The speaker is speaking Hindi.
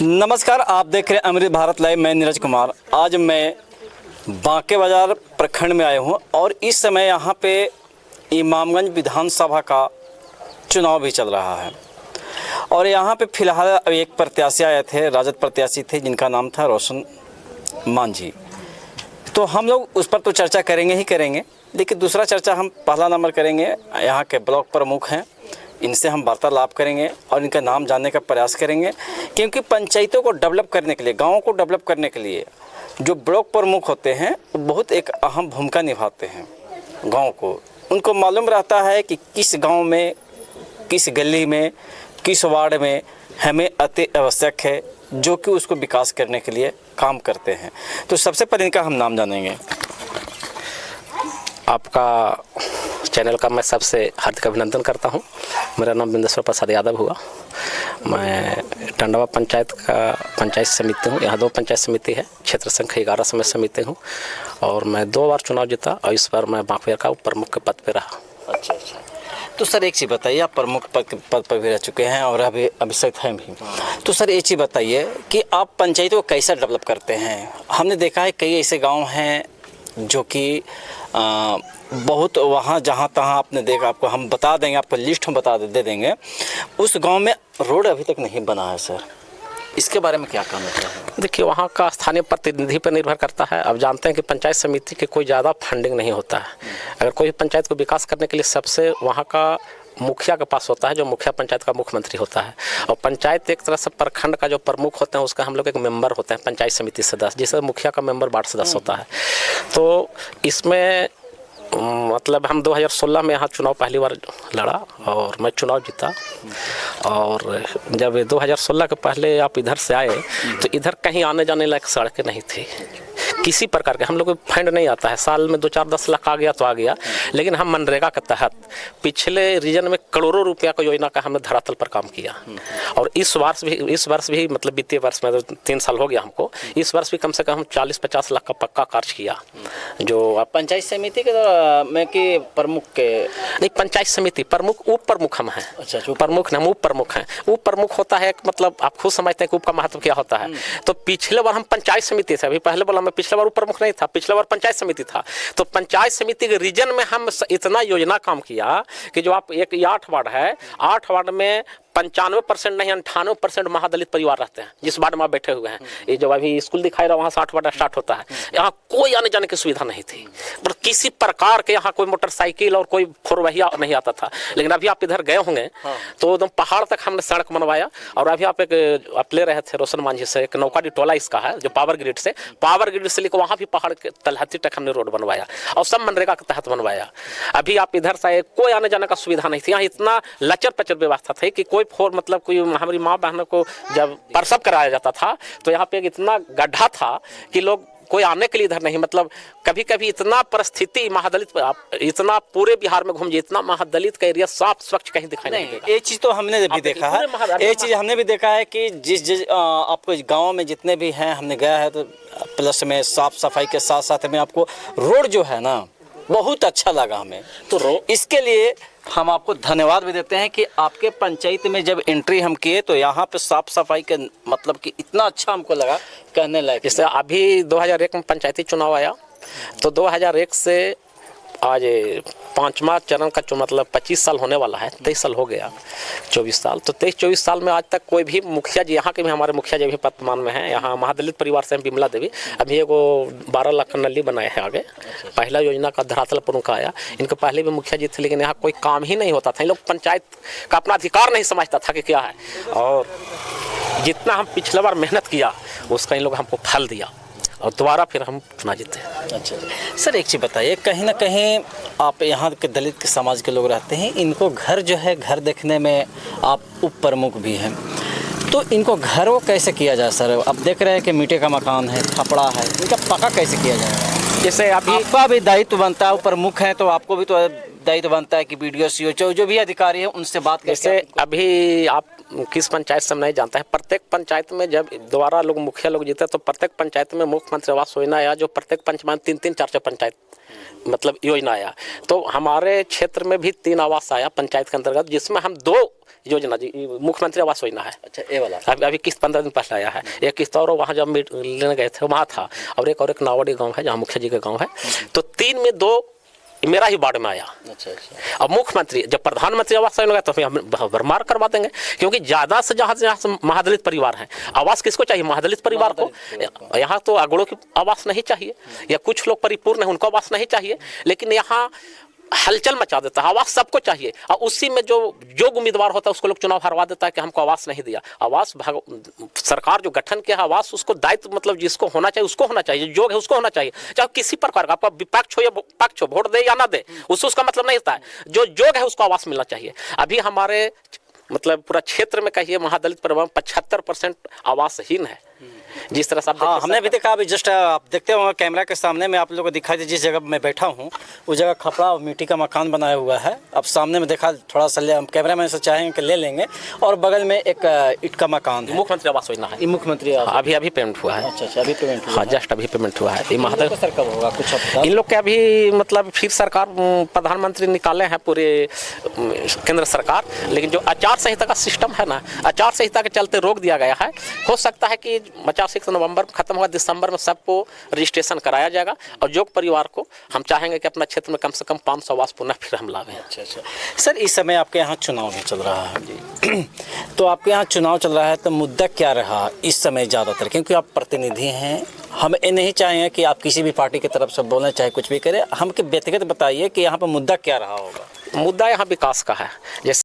नमस्कार, आप देख रहे हैं अमृत भारत लाइव। मैं नीरज कुमार। आज मैं बांके बाजार प्रखंड में आया हूं और इस समय यहां पे इमामगंज विधानसभा का चुनाव भी चल रहा है और यहां पे फिलहाल एक प्रत्याशी आए थे, राजद प्रत्याशी थे जिनका नाम था रोशन मांझी। तो हम लोग उस पर तो चर्चा करेंगे ही करेंगे, लेकिन दूसरा चर्चा हम पहला नंबर करेंगे यहाँ के ब्लॉक प्रमुख हैं, इनसे हम वार्तालाप करेंगे और इनका नाम जानने का प्रयास करेंगे, क्योंकि पंचायतों को डेवलप करने के लिए, गाँव को डेवलप करने के लिए जो ब्लॉक प्रमुख होते हैं वो बहुत एक अहम भूमिका निभाते हैं। गांव को उनको मालूम रहता है कि किस गांव में, किस गली में, किस वार्ड में हमें अति आवश्यक है, जो कि उसको विकास करने के लिए काम करते हैं। तो सबसे पहले इनका हम नाम जानेंगे। आपका चैनल का मैं सबसे हार्दिक अभिनंदन करता हूं। मेरा नाम बिंदेश्वर प्रसाद यादव हुआ। मैं टंडवा पंचायत समिति हूं। यहाँ 2 पंचायत समिति है, क्षेत्र संख्या 11 समय समिति हूं और मैं 2 बार चुनाव जीता और इस बार मैं बांके का प्रमुख के पद पे रहा। अच्छा। तो सर एक चीज़ बताइए, आप प्रमुख पद पर भी रह चुके हैं और अभी अभिषेक हैं भी। तो सर एक चीज़ बताइए कि आप पंचायतों को कैसा डेवलप करते हैं। हमने देखा है कई ऐसे गाँव हैं जो कि बहुत वहाँ जहाँ तहाँ आपने देखा, आपको हम बता देंगे, आपको लिस्ट हम दे देंगे, उस गांव में रोड अभी तक नहीं बना है। सर इसके बारे में क्या कहना चाहिए? देखिए, वहाँ का स्थानीय प्रतिनिधि पर निर्भर करता है। अब जानते हैं कि पंचायत समिति की कोई ज़्यादा फंडिंग नहीं होता है। अगर कोई पंचायत को विकास करने के लिए सबसे वहाँ का मुखिया के पास होता है, जो मुखिया पंचायत का मुख्यमंत्री होता है, और पंचायत एक तरह से प्रखंड का जो प्रमुख होते हैं उसका हम लोग एक मेंबर होते हैं, पंचायत समिति सदस्य, जिससे मुखिया का मेंबर वार्ड सदस्य होता है। तो इसमें मतलब हम 2016 में यहाँ चुनाव पहली बार लड़ा और मैं चुनाव जीता। और जब 2016 के पहले आप इधर से आए तो इधर कहीं आने जाने लायक सड़कें नहीं थी, किसी प्रकार के। हम लोग को फंड नहीं आता है, साल में 2-4-10 लाख आ गया तो आ गया, लेकिन हम मनरेगा के तहत पिछले रीजन में करोड़ों रुपया का योजना का हमने धरातल पर काम किया। और इस वर्ष भी मतलब वित्तीय वर्ष में 3 साल हो गया हमको, इस वर्ष भी कम से कम 40-50 लाख का पक्का कार्य किया। जो आप पंचायत समिति के में कि प्रमुख के? नहीं, पंचायत समिति प्रमुख, उप प्रमुख हम हैं। अच्छा, प्रमुख हम उप प्रमुख हैं। उप प्रमुख होता है मतलब आप खुद समझते हैं कि उप का महत्व क्या होता है। तो पिछले बार हम पंचायत समिति से, अभी पहले बोला मैं पिछले बार उप प्रमुख नहीं था, पिछले बार पंचायत समिति था। तो पंचायत समिति के रीजन में हम इतना योजना काम किया कि जो आप 8 वार्ड है, 8 वार्ड में 95% नहीं 98% महादलित परिवार रहते हैं, जिस वार्ड में आप बैठे हुए हैं। ये जो अभी स्कूल दिखाई रहा वहाँ 60 वार्ड स्टार्ट होता है। यहाँ कोई आने जाने की सुविधा नहीं थी, पर किसी प्रकार के यहाँ कोई मोटरसाइकिल और कोई फोरवहिया नहीं आता था। लेकिन अभी आप इधर गए होंगे तो एकदम पहाड़ तक हमने सड़क बनवाया। और अभी आप ले रहे थे रोशन मांझी से, एक नौका टोला इसका है जो पावर ग्रिड से लेकर वहाँ भी पहाड़ के तलहटी तक हमने रोड बनवाया और सब मनरेगा के तहत बनवाया। अभी आप इधर से कोई आने जाने का सुविधा नहीं थी। यहाँ इतना लचर पचर व्यवस्था थी कि कोई मतलब कोई हमारी माँ बहनों को जब प्रसव कराया जाता था तो यहाँ पे इतना गड्ढा था कि लोग कोई आने के लिए इधर नहीं, मतलब कभी कभी इतना परिस्थिति महादलित, इतना पूरे बिहार में घूमिए, इतना महादलित का एरिया साफ स्वच्छ कहीं दिखाई नहीं देगा। ये चीज़ तो हमने भी देखा है, ये चीज़ हमने भी देखा है कि जिस आपको गांव में जितने भी हैं हमने गया है, तो प्लस में साफ सफाई के साथ साथ में आपको रोड जो है ना बहुत अच्छा लगा हमें। तो इसके लिए हम आपको धन्यवाद भी देते हैं कि आपके पंचायत में जब एंट्री हम किए तो यहाँ पे साफ सफाई के मतलब कि इतना अच्छा हमको लगा कहने लायक। जैसे अभी 2001 में पंचायती चुनाव आया तो 2001 से आज 5वां चरण का जो मतलब 25 साल होने वाला है, 23 साल हो गया, 24 साल। तो 23-24 साल में आज तक कोई भी मुखिया जी, यहाँ के भी हमारे मुखिया जी भी वर्तमान में हैं, यहाँ महादलित परिवार से बिमला देवी, अभी एगो 12 लाख का नली बनाए हैं आगे, पहला योजना का धरातल पर उनका आया। इनके पहले भी मुखिया जी थे, लेकिन यहाँ कोई काम ही नहीं होता था। इन लोग पंचायत का अपना अधिकार नहीं समझता था कि क्या है, और जितना हम पिछले बार मेहनत किया उसका इन लोग हमको फल दिया और दोबारा फिर हम चुनाव जीते। अच्छा सर एक चीज़ बताइए, कहीं ना कहीं आप यहाँ के दलित के समाज के लोग रहते हैं, इनको घर जो है, घर देखने में आप उप प्रमुख भी हैं, तो इनको घर वो कैसे किया जाए सर? अब देख रहे हैं कि मिट्टी का मकान है, खपड़ा है, इनका पक्का कैसे किया जाए? जैसे अभी आपका भी दायित्व बनता है, प्रमुख है तो आपको भी तो दायित्व बनता है कि BDO CO जो भी अधिकारी है उनसे बात करके जैसे अभी आप किस पंचायत से हम नहीं जानते हैं, प्रत्येक पंचायत में जब दोबारा लोग मुखिया लोग जीते तो प्रत्येक पंचायत में मुख्यमंत्री आवास योजना आया, जो प्रत्येक पंचायत 3-3, 4-4 पंचायत मतलब योजना आया। तो हमारे क्षेत्र में भी 3 आवास आया पंचायत के अंतर्गत, जिसमें हम 2 योजना जी मुख्यमंत्री आवास योजना है। अच्छा, ये वाला अभी किस्त 15 दिन पहले आया है। एक किस्त और वहाँ जब लेने गए थे वहाँ था, और एक नावड़ी गांव है जहाँ मुखिया जी का गांव है। तो 3 में 2 मेरा ही वार्ड में आया। अच्छा। अब मुख्यमंत्री जब प्रधानमंत्री आवास योजना तो हम भरमार करवा देंगे, क्योंकि ज़्यादा से ज़्यादा महादलित परिवार हैं। आवास किसको चाहिए? महादलित परिवार को। यहाँ तो अगड़ों की आवास नहीं चाहिए, या कुछ लोग परिपूर्ण हैं उनको आवास नहीं चाहिए, लेकिन यहाँ हलचल मचा देता है। आवास सबको चाहिए, और उसी में जो उम्मीदवार होता है उसको लोग चुनाव हरवा देता है कि हमको आवास नहीं दिया। आवास सरकार जो गठन किया है, आवास उसको दायित्व मतलब जिसको होना चाहिए उसको होना चाहिए, जो है उसको होना चाहिए, चाहे किसी प्रकार का, आपका विपक्ष हो या पक्ष हो, वोट दे या ना दे, उसका मतलब नहीं होता है। जो जोग है उसको आवास मिलना चाहिए। अभी हमारे मतलब पूरा क्षेत्र में कहिए महादलित परिवार 75% आवासहीन है। जिस तरह से हाँ, हमने भी देखा। अभी जस्ट आप देखते हो कैमरा के सामने में आप लोगों को दिखाई दे, जिस जगह मैं बैठा हूँ उस जगह खपड़ा और मिट्टी का मकान बनाया हुआ है। अब सामने में देखा, थोड़ा सा हम कैमरा मैन से चाहेंगे कि ले लेंगे, और बगल में एक ईंट का मकान है। मुख्यमंत्री आवास योजना है। ये मुख्यमंत्री अभी पेमेंट हुआ है। अच्छा, अभी पेमेंट हुआ। हाँ, जस्ट अभी पेमेंट हुआ है। ये महादलित सर कब होगा कुछ? इन लोग के अभी मतलब फिर सरकार प्रधानमंत्री निकाले हैं पूरे केंद्र सरकार, लेकिन जो आचार संहिता का सिस्टम है ना, आचार संहिता के चलते रोक दिया गया है। हो सकता है कि 25 नवंबर में खत्म होगा, दिसंबर में सबको रजिस्ट्रेशन कराया जाएगा, और जोग परिवार को हम चाहेंगे कि अपना क्षेत्र में कम से कम 500 आवास पुनः फिर हम लावें। अच्छा। सर, इस समय आपके यहाँ चुनाव भी चल रहा है जी, तो आपके यहाँ चुनाव चल रहा है, तो मुद्दा क्या रहा इस समय ज़्यादातर? क्योंकि आप प्रतिनिधि हैं, हम ये नहीं चाहेंगे कि आप किसी भी पार्टी की तरफ से बोलें, चाहे कुछ भी करें। हमके व्यक्तिगत बताइए कि यहाँ पर मुद्दा क्या रहा होगा। मुद्दा यहाँ विकास का है। जैसे